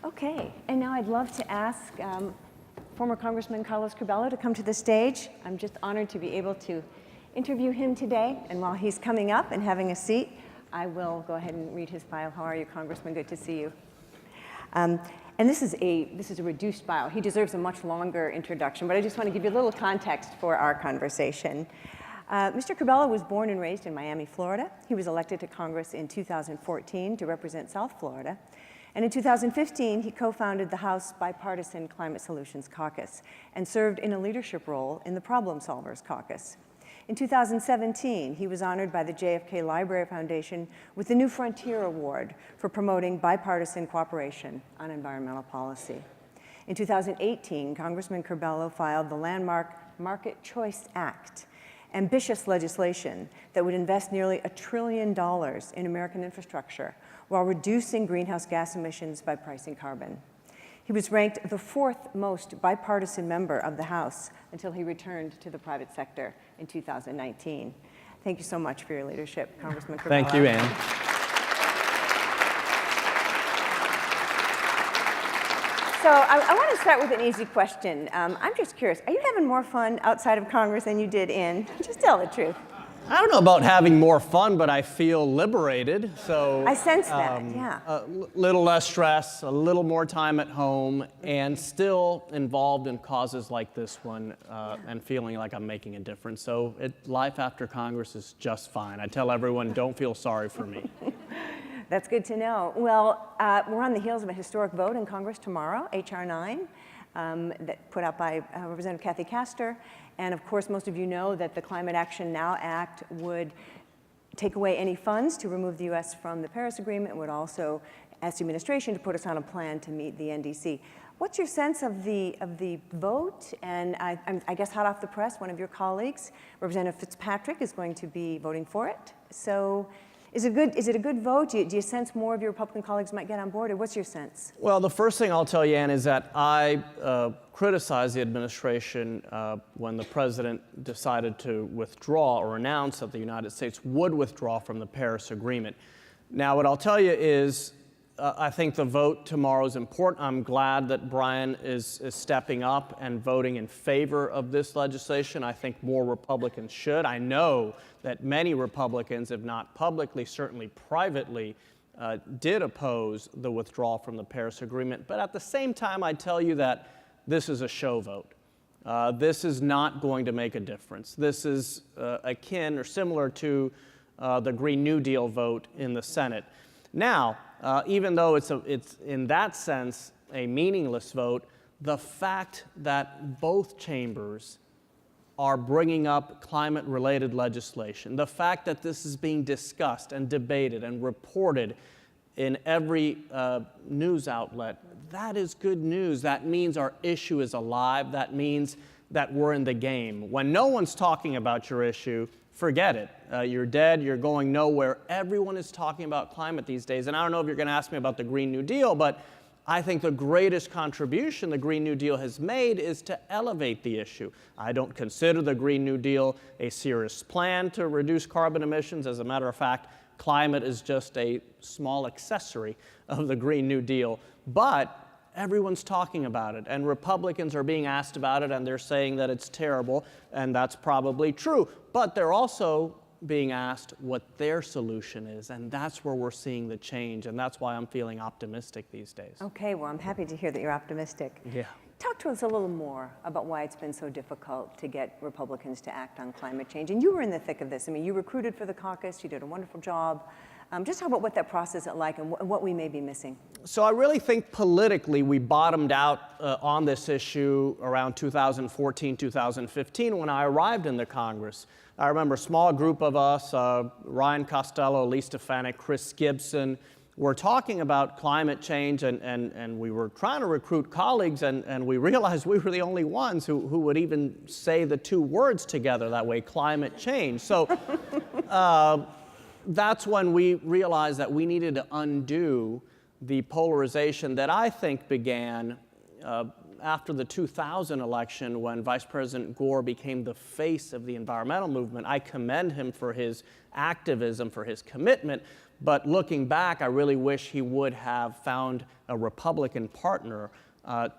Okay, and now I'd love to ask former Congressman Carlos Curbelo to come to the stage. I'm just honored to be able to interview him today, and while he's coming up and having a seat, I will go ahead and read his bio. How are you, Congressman? Good to see you. And this is a reduced bio. He deserves a much longer introduction, but I just want to give you a little context for our conversation. Mr. Curbelo was born and raised in Miami, Florida. He was elected to Congress in 2014 to represent South Florida. And in 2015, he co-founded the House bipartisan Climate Solutions Caucus and served in a leadership role in the Problem Solvers Caucus. In 2017, he was honored by the JFK Library Foundation with the New Frontier Award for promoting bipartisan cooperation on environmental policy. In 2018, Congressman Curbelo filed the landmark Market Choice Act, ambitious legislation that would invest nearly $1 trillion in American infrastructure while reducing greenhouse gas emissions by pricing carbon. He was ranked the 4th most bipartisan member of the House until he returned to the private sector in 2019. Thank you so much for your leadership, Congressman Curbelo. Thank you, Ann. So I want to start with an easy question. I'm just curious, are you having more fun outside of Congress than you did in? Just tell the truth. I don't know about having more fun, but I feel liberated. So I sense that, yeah. A little less stress, a little more time at home, and still involved in causes like this one, and feeling like I'm making a difference. So life after Congress is just fine. I tell everyone, don't feel sorry for me. That's good to know. Well, we're on the heels of a historic vote in Congress tomorrow, H.R. 9, that put out by Representative Kathy Castor. And of course, most of you know that the Climate Action Now Act would take away any funds to remove the U.S. from the Paris Agreement, would also ask the administration to put us on a plan to meet the NDC. What's your sense of the vote? And I guess hot off the press, one of your colleagues, Representative Fitzpatrick, is going to be voting for it. So is it a good vote? Do you sense more of your Republican colleagues might get on board, or what's your sense? Well, the first thing I'll tell you, Ann, is that I criticized the administration when the president decided to withdraw or announce that the United States would withdraw from the Paris Agreement. Now, what I'll tell you is I think the vote tomorrow is important. I'm glad that Brian is stepping up and voting in favor of this legislation. I think more Republicans should. I know that many Republicans, if not publicly, certainly privately, did oppose the withdrawal from the Paris Agreement. But at the same time, I tell you that this is a show vote. This is not going to make a difference. This is akin or similar to the Green New Deal vote in the Senate. Now, even though it's in that sense a meaningless vote, the fact that both chambers are bringing up climate-related legislation, the fact that this is being discussed and debated and reported in every news outlet, that is good news. That means our issue is alive. That means that we're in the game. When no one's talking about your issue, forget it. You're dead, you're going nowhere. Everyone is talking about climate these days. And I don't know if you're going to ask me about the Green New Deal, but I think the greatest contribution the Green New Deal has made is to elevate the issue. I don't consider the Green New Deal a serious plan to reduce carbon emissions. As a matter of fact, climate is just a small accessory of the Green New Deal. But everyone's talking about it, and Republicans are being asked about it, and they're saying that it's terrible, and that's probably true. But they're also being asked what their solution is, and that's where we're seeing the change, and that's why I'm feeling optimistic these days. Okay, well, I'm happy to hear that you're optimistic. Yeah. Talk to us a little more about why it's been so difficult to get Republicans to act on climate change. And you were in the thick of this. I mean, you recruited for the caucus, you did a wonderful job. Just talk about what that process is like and what we may be missing. So I really think politically we bottomed out on this issue around 2014, 2015 when I arrived in the Congress. I remember a small group of us, Ryan Costello, Lee Stefanik, Chris Gibson, were talking about climate change, and we were trying to recruit colleagues, and we realized we were the only ones who would even say the two words together that way, climate change. So that's when we realized that we needed to undo the polarization that I think began after the 2000 election, when Vice President Gore became the face of the environmental movement. I commend him for his activism, for his commitment, but looking back, I really wish he would have found a Republican partner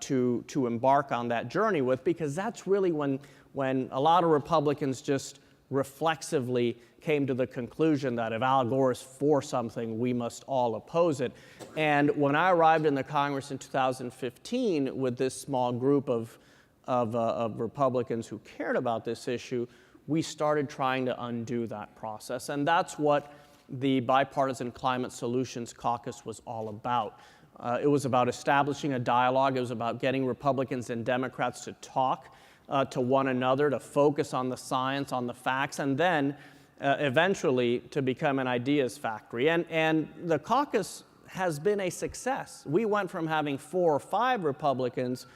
to embark on that journey with, because that's really when a lot of Republicans just reflexively came to the conclusion that if Al Gore is for something, we must all oppose it. And when I arrived in the Congress in 2015 with this small group of Republicans who cared about this issue, we started trying to undo that process. And that's what the Bipartisan Climate Solutions Caucus was all about. It was about establishing a dialogue. It was about getting Republicans and Democrats to talk to one another, to focus on the science, on the facts, and then eventually to become an ideas factory. And the caucus has been a success. We went from having 4 or 5 Republicans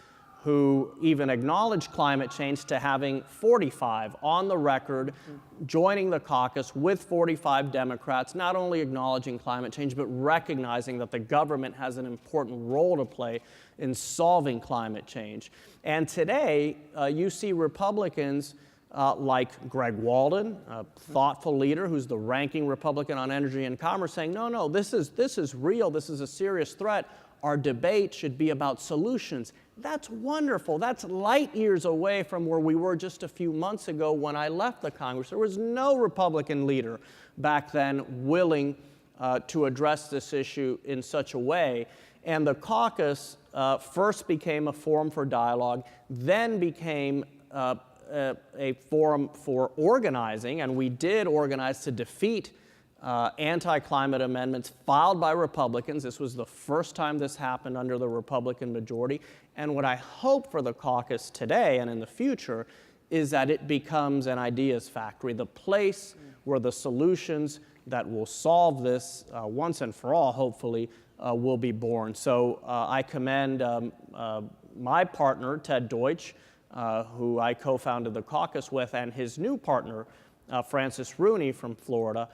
who even acknowledged climate change to having 45 on the record joining the caucus with 45 Democrats, not only acknowledging climate change, but recognizing that the government has an important role to play in solving climate change. And today, you see Republicans like Greg Walden, a thoughtful leader who's the ranking Republican on Energy and Commerce, saying, no, this is real, this is a serious threat. Our debate should be about solutions. That's wonderful. That's light years away from where we were just a few months ago when I left the Congress. There was no Republican leader back then willing to address this issue in such a way. And the caucus first became a forum for dialogue, then became a forum for organizing, and we did organize to defeat anti-climate amendments filed by Republicans. This was the first time this happened under the Republican majority. And what I hope for the caucus today and in the future is that it becomes an ideas factory, the place where the solutions that will solve this once and for all, hopefully, will be born. So I commend my partner, Ted Deutsch, who I co-founded the caucus with, and his new partner, Francis Rooney from Florida,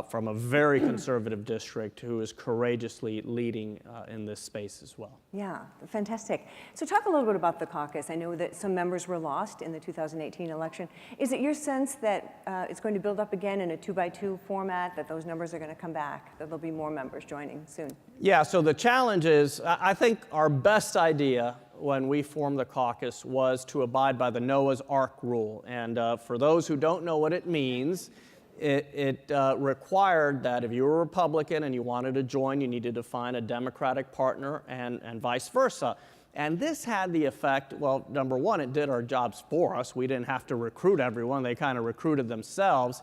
from a very conservative district, who is courageously leading in this space as well. Yeah, fantastic. So talk a little bit about the caucus. I know that some members were lost in the 2018 election. Is it your sense that it's going to build up again in a 2-by-2 format, that those numbers are going to come back, that there'll be more members joining soon? Yeah, so the challenge is, I think our best idea when we formed the caucus was to abide by the Noah's Ark rule. And for those who don't know what it means, it required that if you were a Republican and you wanted to join, you needed to find a Democratic partner and vice versa. And this had the effect, well, number one, it did our jobs for us. We didn't have to recruit everyone. They kind of recruited themselves.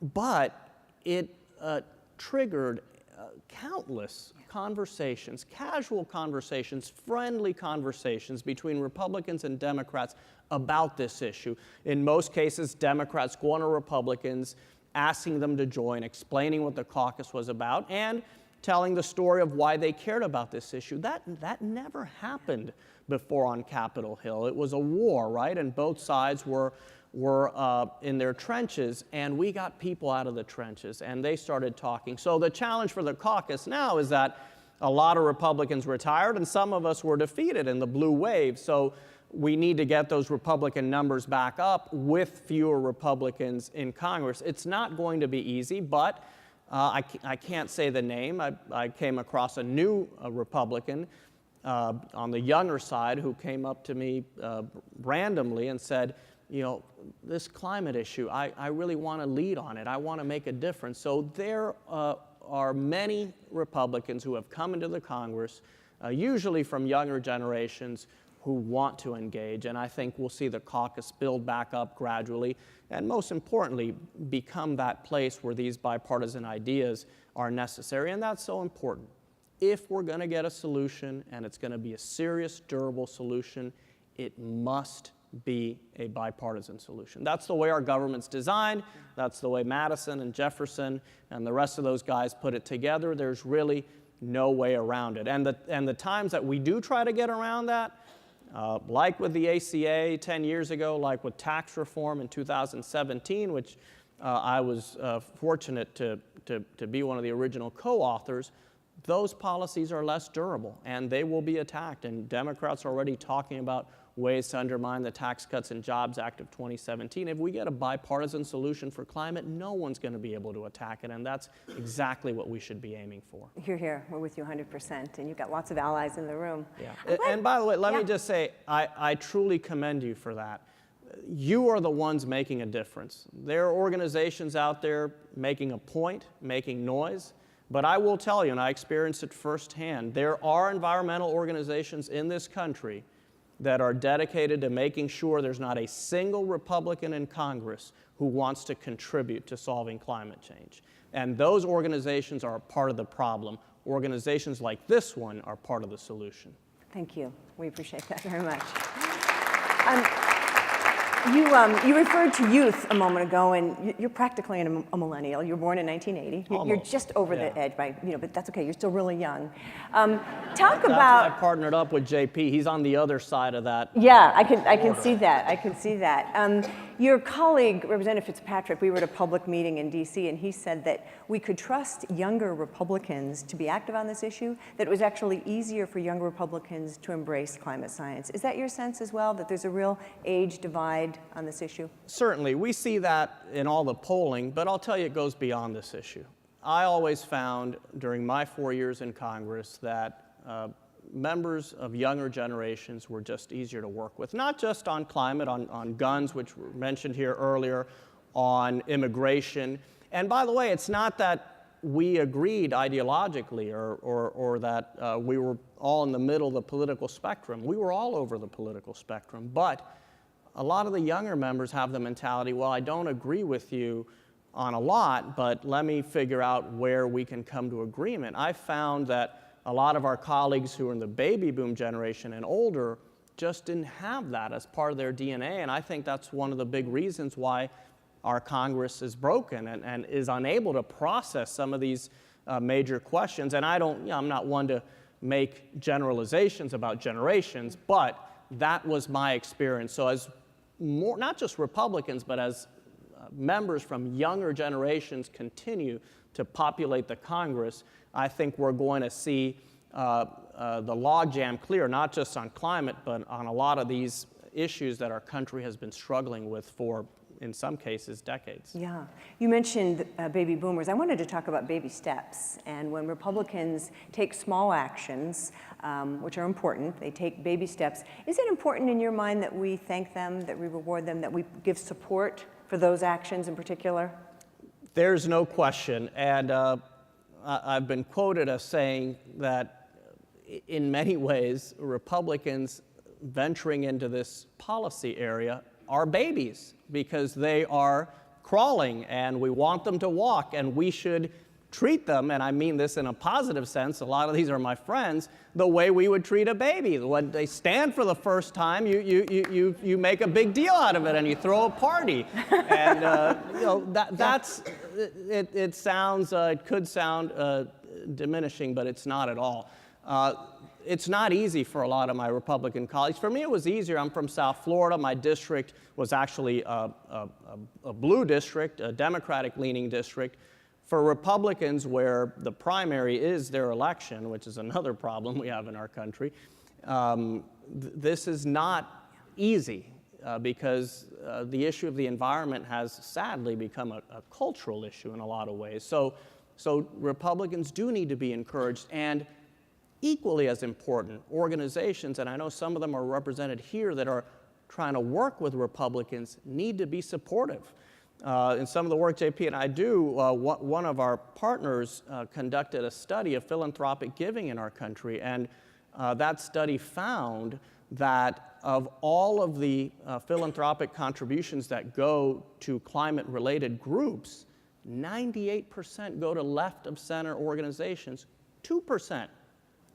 But it triggered countless conversations, casual conversations, friendly conversations between Republicans and Democrats about this issue. In most cases, Democrats going to Republicans, asking them to join, explaining what the caucus was about, and telling the story of why they cared about this issue. That never happened before on Capitol Hill. It was a war, right? And both sides were in their trenches, and we got people out of the trenches, and they started talking. So the challenge for the caucus now is that a lot of Republicans retired, and some of us were defeated in the blue wave. So we need to get those Republican numbers back up with fewer Republicans in Congress. It's not going to be easy, but I can't say the name. I came across a new Republican on the younger side who came up to me randomly and said, you know, this climate issue, I really want to lead on it. I want to make a difference. So there are many Republicans who have come into the Congress, usually from younger generations, who want to engage, and I think we'll see the caucus build back up gradually, and most importantly, become that place where these bipartisan ideas are necessary, and that's so important. If we're going to get a solution, and it's going to be a serious, durable solution, it must be a bipartisan solution. That's the way our government's designed. That's the way Madison and Jefferson and the rest of those guys put it together. There's really no way around it. And the times that we do try to get around that, like with the ACA 10 years ago, like with tax reform in 2017, which I was fortunate to be one of the original co-authors, those policies are less durable, and they will be attacked. And Democrats are already talking about ways to undermine the Tax Cuts and Jobs Act of 2017. If we get a bipartisan solution for climate, no one's going to be able to attack it, and that's exactly what we should be aiming for. Hear, hear. We're with you 100%, and you've got lots of allies in the room. Yeah. And by the way, let me just say, I truly commend you for that. You are the ones making a difference. There are organizations out there making a point, making noise, but I will tell you, and I experienced it firsthand, there are environmental organizations in this country that are dedicated to making sure there's not a single Republican in Congress who wants to contribute to solving climate change. And those organizations are a part of the problem. Organizations like this one are part of the solution. Thank you. We appreciate that very much. You referred to youth a moment ago, and you're practically a millennial. You were born in 1980. Almost. You're just over the edge, but that's okay. You're still really young. That's why I partnered up with JP. He's on the other side of that. Yeah, I can see that. I can see that. Your colleague, Representative Fitzpatrick, we were at a public meeting in D.C., and he said that we could trust younger Republicans to be active on this issue, that it was actually easier for younger Republicans to embrace climate science. Is that your sense as well, that there's a real age divide on this issue? Certainly. We see that in all the polling, but I'll tell you it goes beyond this issue. I always found during my 4 years in Congress that members of younger generations were just easier to work with, not just on climate, on guns, which were mentioned here earlier, on immigration. And by the way, it's not that we agreed ideologically or that we were all in the middle of the political spectrum. We were all over the political spectrum. But a lot of the younger members have the mentality, well, I don't agree with you on a lot, but let me figure out where we can come to agreement. I found that a lot of our colleagues who are in the baby boom generation and older just didn't have that as part of their DNA, and I think that's one of the big reasons why our Congress is broken and is unable to process some of these major questions. And I'm not one to make generalizations about generations, but that was my experience. So as more, not just Republicans, but as members from younger generations continue to populate the Congress, I think we're going to see the logjam clear, not just on climate, but on a lot of these issues that our country has been struggling with for, in some cases, decades. Yeah. You mentioned baby boomers. I wanted to talk about baby steps. And when Republicans take small actions, which are important, they take baby steps, is it important in your mind that we thank them, that we reward them, that we give support for those actions in particular? There's no question. And I've been quoted as saying that in many ways, Republicans venturing into this policy area are babies because they are crawling and we want them to walk, and we should treat them, and I mean this in a positive sense, a lot of these are my friends, the way we would treat a baby. When they stand for the first time, you make a big deal out of it and you throw a party. And it could sound diminishing, but it's not at all. It's not easy for a lot of my Republican colleagues. For me, it was easier. I'm from South Florida. My district was actually a blue district, a Democratic-leaning district. For Republicans, where the primary is their election, which is another problem we have in our country, this is not easy because the issue of the environment has sadly become a cultural issue in a lot of ways. So Republicans do need to be encouraged, and equally as important, organizations, and I know some of them are represented here that are trying to work with Republicans, need to be supportive. In some of the work JP and I do, one of our partners conducted a study of philanthropic giving in our country, and that study found that of all of the philanthropic contributions that go to climate-related groups, 98% go to left-of-center organizations, 2%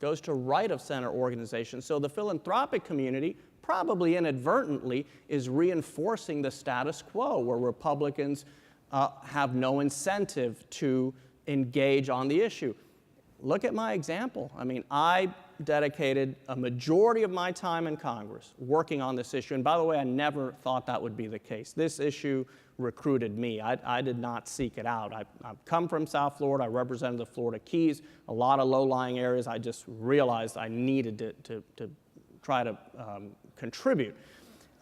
goes to right-of-center organizations. So the philanthropic community, probably inadvertently, is reinforcing the status quo where Republicans have no incentive to engage on the issue. Look at my example. I mean, I dedicated a majority of my time in Congress working on this issue. And by the way, I never thought that would be the case. This issue recruited me. I did not seek it out. I've come from South Florida. I represented the Florida Keys, a lot of low-lying areas. I just realized I needed to try to contribute.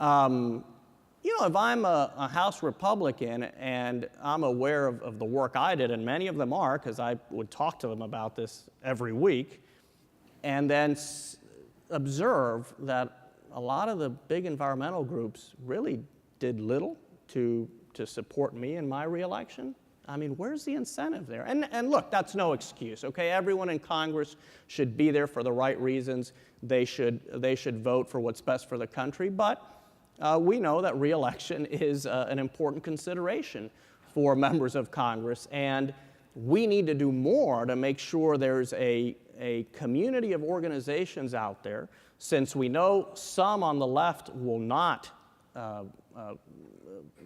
You know, if I'm a House Republican and I'm aware of the work I did, and many of them are, because I would talk to them about this every week, and then observe that a lot of the big environmental groups really did little to support me in my reelection. I mean, where's the incentive there? And look, that's no excuse, okay? Everyone in Congress should be there for the right reasons. They should vote for what's best for the country, but we know that reelection is an important consideration for members of Congress, and we need to do more to make sure there's a community of organizations out there, since we know some on the left will not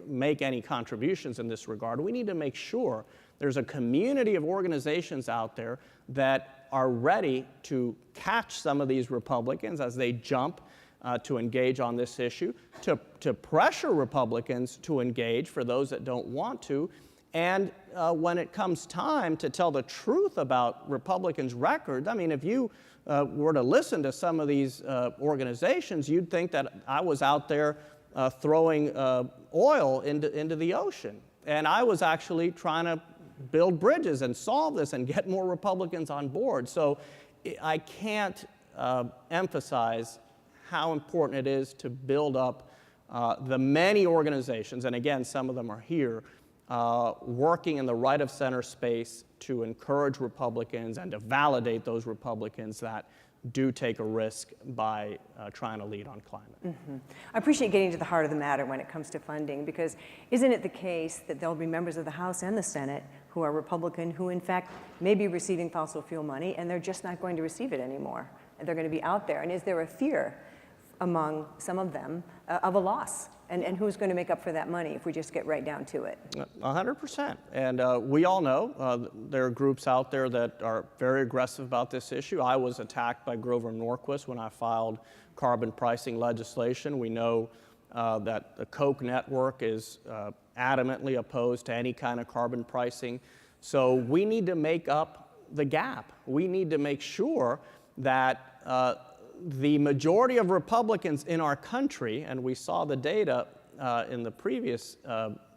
make any contributions in this regard. We need to make sure there's a community of organizations out there that are ready to catch some of these Republicans as they jump to engage on this issue, to pressure Republicans to engage for those that don't want to, and when it comes time to tell the truth about Republicans' record, I mean, if you were to listen to some of these organizations, you'd think that I was out there throwing oil into the ocean. And I was actually trying to build bridges and solve this and get more Republicans on board. So I can't emphasize how important it is to build up the many organizations, and again, some of them are here, working in the right of center space to encourage Republicans and to validate those Republicans that do take a risk by trying to lead on climate. Mm-hmm. I appreciate getting to the heart of the matter when it comes to funding, because isn't it the case that there'll be members of the House and the Senate who are Republican who in fact may be receiving fossil fuel money and they're just not going to receive it anymore, and they're going to be out there? And is there a fear among some of them of a loss? And who's going to make up for that money if we just get right down to it? 100%. And we all know there are groups out there that are very aggressive about this issue. I was attacked by Grover Norquist when I filed carbon pricing legislation. We know that the Koch network is adamantly opposed to any kind of carbon pricing. So we need to make up the gap. We need to make sure that the majority of Republicans in our country, and we saw the data in the previous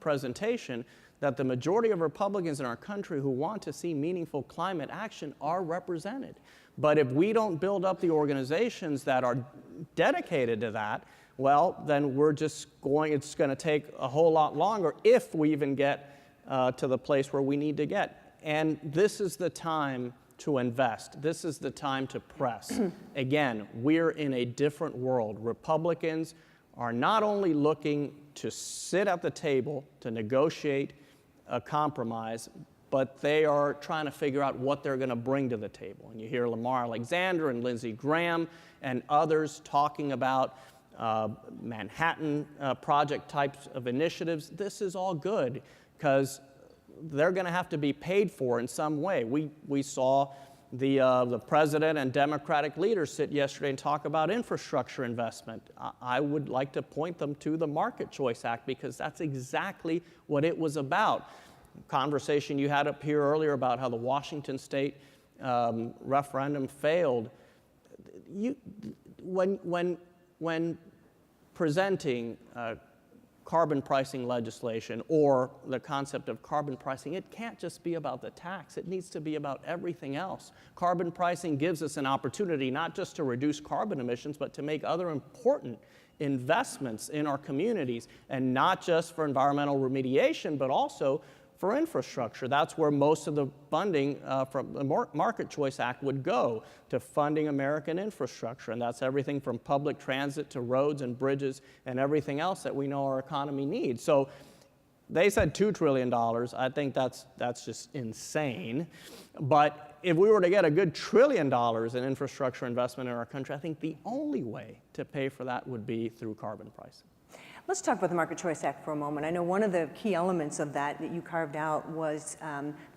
presentation, that the majority of Republicans in our country who want to see meaningful climate action are represented. But if we don't build up the organizations that are dedicated to that, well, then it's going to take a whole lot longer if we even get to the place where we need to get. And this is the time to invest. This is the time to press. Again, we're in a different world. Republicans are not only looking to sit at the table to negotiate a compromise, but they are trying to figure out what they're going to bring to the table. And you hear Lamar Alexander and Lindsey Graham and others talking about Manhattan Project types of initiatives. This is all good because they're going to have to be paid for in some way. We saw the president and Democratic leaders sit yesterday and talk about infrastructure investment. I would like to point them to the Market Choice Act because that's exactly what it was about. Conversation you had up here earlier about how the Washington state referendum failed. When presenting carbon pricing legislation or the concept of carbon pricing, it can't just be about the tax. It needs to be about everything else. Carbon pricing gives us an opportunity not just to reduce carbon emissions, but to make other important investments in our communities, and not just for environmental remediation, but also for infrastructure. That's where most of the funding from the Market Choice Act would go, to funding American infrastructure. And that's everything from public transit to roads and bridges and everything else that we know our economy needs. So they said $2 trillion. I think that's just insane. But if we were to get a good $1 trillion in infrastructure investment in our country, I think the only way to pay for that would be through carbon pricing. Let's talk about the Market Choice Act for a moment. I know one of the key elements of that you carved out was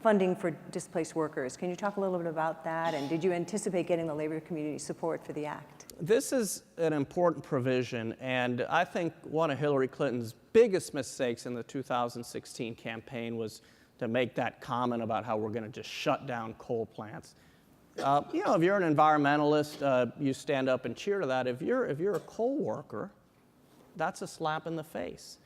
funding for displaced workers. Can you talk a little bit about that? And did you anticipate getting the labor community support for the act? This is an important provision, and I think one of Hillary Clinton's biggest mistakes in the 2016 campaign was to make that comment about how we're going to just shut down coal plants. You know, if you're an environmentalist, you stand up and cheer to that. If you're a coal worker, that's a slap in the face.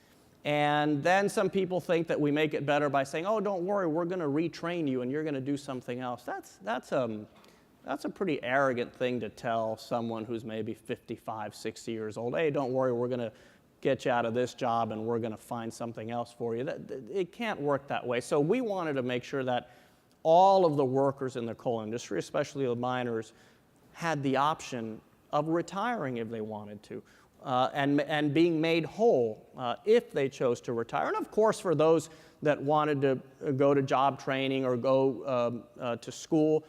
And then some people think that we make it better by saying, oh, don't worry, we're going to retrain you and you're going to do something else. That's a pretty arrogant thing to tell someone who's maybe 55, 60 years old. Hey, don't worry, we're going to get you out of this job and we're going to find something else for you. It can't work that way. So we wanted to make sure that all of the workers in the coal industry, especially the miners, had the option of retiring if they wanted to. And being made whole if they chose to retire. And of course, for those that wanted to go to job training or go to school,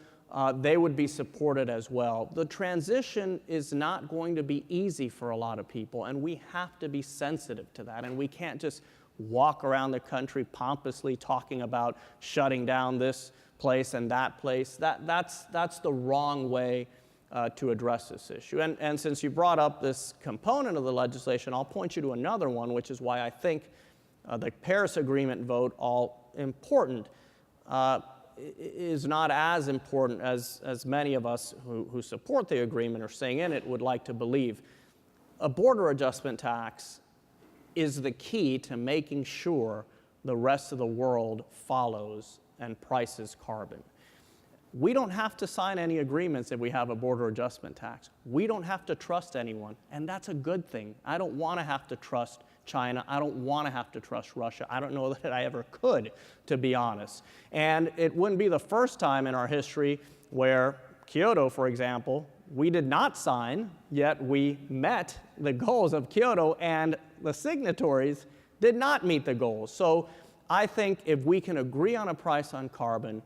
they would be supported as well. The transition is not going to be easy for a lot of people, and we have to be sensitive to that. And we can't just walk around the country pompously talking about shutting down this place and that place. That's the wrong way to address this issue. And since you brought up this component of the legislation, I'll point you to another one, which is why I think the Paris Agreement vote, all important, is not as important as many of us who support the agreement or staying in it would like to believe. A border adjustment tax is the key to making sure the rest of the world follows and prices carbon. We don't have to sign any agreements if we have a border adjustment tax. We don't have to trust anyone, and that's a good thing. I don't want to have to trust China. I don't want to have to trust Russia. I don't know that I ever could, to be honest. And it wouldn't be the first time in our history where Kyoto, for example, we did not sign, yet we met the goals of Kyoto, and the signatories did not meet the goals. So I think if we can agree on a price on carbon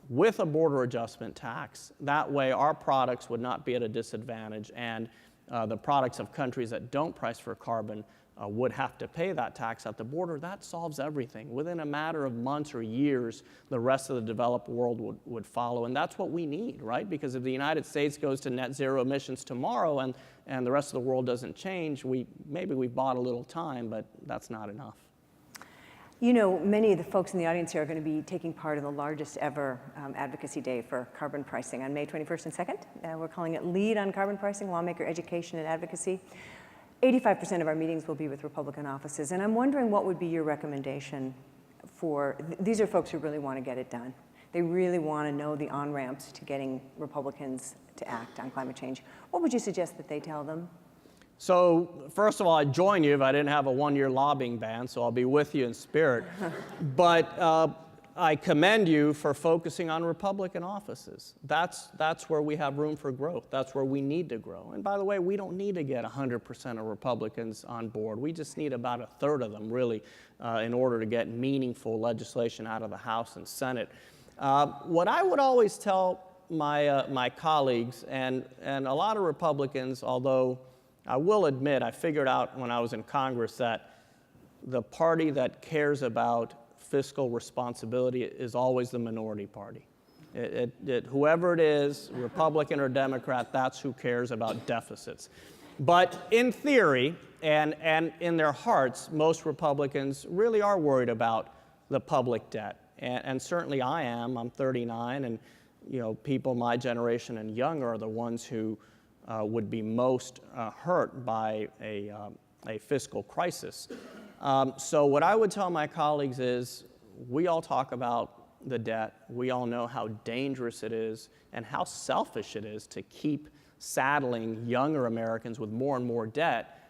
with a border adjustment tax, that way our products would not be at a disadvantage, and the products of countries that don't price for carbon would have to pay that tax at the border. That solves everything. Within a matter of months or years, the rest of the developed world would follow, and that's what we need, right? Because if the United States goes to net zero emissions tomorrow and the rest of the world doesn't change, maybe we've bought a little time, but that's not enough. You know, many of the folks in the audience here are going to be taking part in the largest ever advocacy day for carbon pricing on May 21st and 2nd. We're calling it Lead on Carbon Pricing, Lawmaker Education and Advocacy. 85% of our meetings will be with Republican offices, and I'm wondering what would be your recommendation for, these are folks who really want to get it done. They really want to know the on-ramps to getting Republicans to act on climate change. What would you suggest that they tell them? So, first of all, I'd join you if I didn't have a one-year lobbying ban, so I'll be with you in spirit. But I commend you for focusing on Republican offices. That's where we have room for growth. That's where we need to grow. And by the way, we don't need to get 100% of Republicans on board. We just need about a third of them, really, in order to get meaningful legislation out of the House and Senate. What I would always tell my colleagues, and a lot of Republicans, although I will admit, I figured out when I was in Congress that the party that cares about fiscal responsibility is always the minority party. Whoever it is, Republican or Democrat, that's who cares about deficits. But in theory and in their hearts, most Republicans really are worried about the public debt. And certainly I am. I'm 39, and people my generation and younger are the ones who would be most hurt by a fiscal crisis. So what I would tell my colleagues is, we all talk about the debt. We all know how dangerous it is and how selfish it is to keep saddling younger Americans with more and more debt.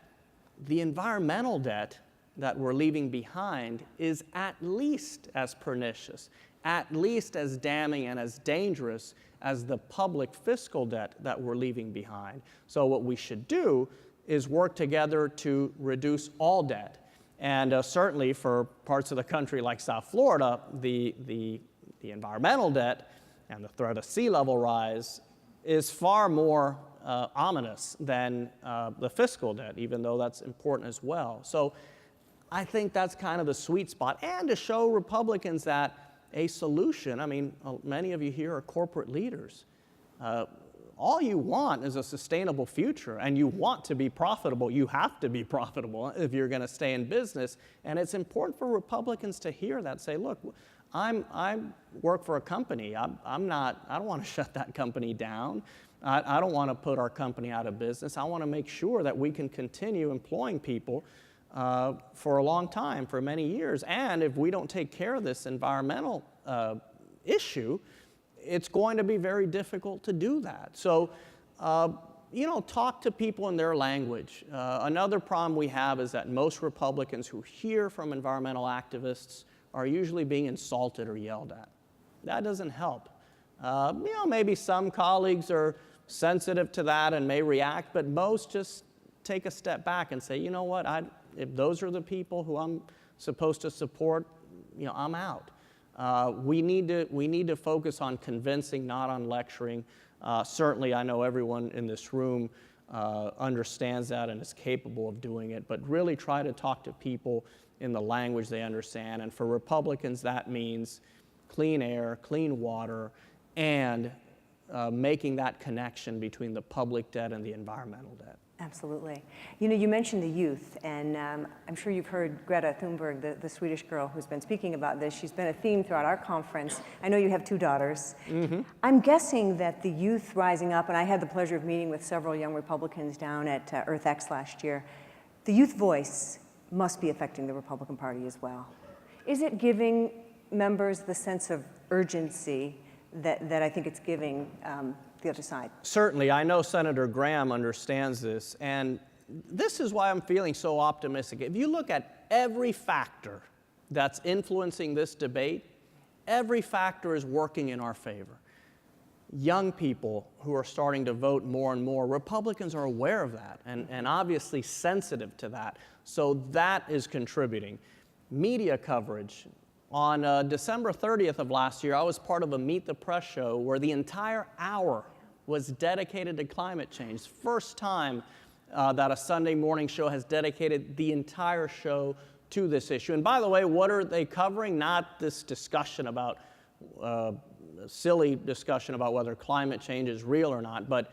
The environmental debt that we're leaving behind is at least as pernicious, at least as damning and as dangerous as the public fiscal debt that we're leaving behind. So what we should do is work together to reduce all debt. And certainly for parts of the country like South Florida, the environmental debt and the threat of sea level rise is far more ominous than the fiscal debt, even though that's important as well. So I think that's kind of the sweet spot, and to show Republicans that a solution, I mean, many of you here are corporate leaders. All you want is a sustainable future, and you want to be profitable. You have to be profitable if you're going to stay in business. And it's important for Republicans to hear that, say, look, I work for a company. I don't want to shut that company down. I don't want to put our company out of business. I want to make sure that we can continue employing people for a long time, for many years. And if we don't take care of this environmental issue, it's going to be very difficult to do that. So, talk to people in their language. Another problem we have is that most Republicans who hear from environmental activists are usually being insulted or yelled at. That doesn't help. Maybe some colleagues are sensitive to that and may react, but most just take a step back and say, you know what, if those are the people who I'm supposed to support, I'm out. We need to focus on convincing, not on lecturing. Certainly, I know everyone in this room understands that and is capable of doing it, but really try to talk to people in the language they understand. And for Republicans, that means clean air, clean water, and making that connection between the public debt and the environmental debt. Absolutely. You mentioned the youth, and I'm sure you've heard Greta Thunberg, the Swedish girl who's been speaking about this. She's been a theme throughout our conference. I know you have 2 daughters. Mm-hmm. I'm guessing that the youth rising up, and I had the pleasure of meeting with several young Republicans down at EarthX last year, the youth voice must be affecting the Republican Party as well. Is it giving members the sense of urgency that I think it's giving the other side? Certainly. I know Senator Graham understands this, and this is why I'm feeling so optimistic. If you look at every factor that's influencing this debate, every factor is working in our favor. Young people who are starting to vote more and more, Republicans are aware of that and obviously sensitive to that, so that is contributing. Media coverage. On December 30th of last year, I was part of a Meet the Press show where the entire hour was dedicated to climate change. First time that a Sunday morning show has dedicated the entire show to this issue. And by the way, what are they covering? Not this discussion about, silly discussion about whether climate change is real or not, but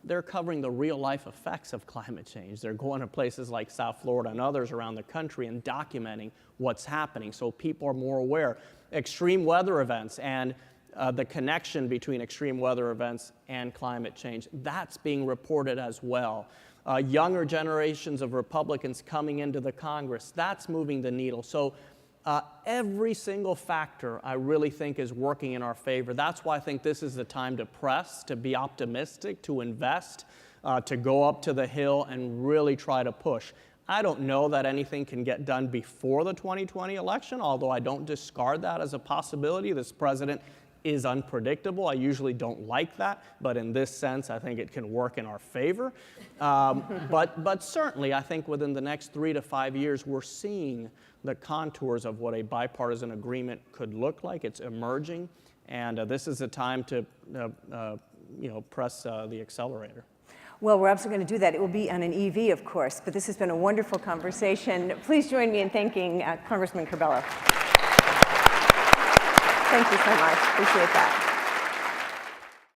they're covering the real-life effects of climate change. They're going to places like South Florida and others around the country and documenting what's happening so people are more aware. Extreme weather events and the connection between extreme weather events and climate change, that's being reported as well. Younger generations of Republicans coming into the Congress, that's moving the needle. So every single factor I really think is working in our favor. That's why I think this is the time to press, to be optimistic, to invest, to go up to the Hill and really try to push. I don't know that anything can get done before the 2020 election, although I don't discard that as a possibility. This president is unpredictable. I usually don't like that, but in this sense, I think it can work in our favor. But certainly, I think within the next 3 to 5 years, we're seeing the contours of what a bipartisan agreement could look like. It's emerging, and this is a time to press the accelerator. Well, we're absolutely going to do that. It will be on an EV, of course, but this has been a wonderful conversation. Please join me in thanking Congressman Curbelo. Thank you so much. Appreciate that.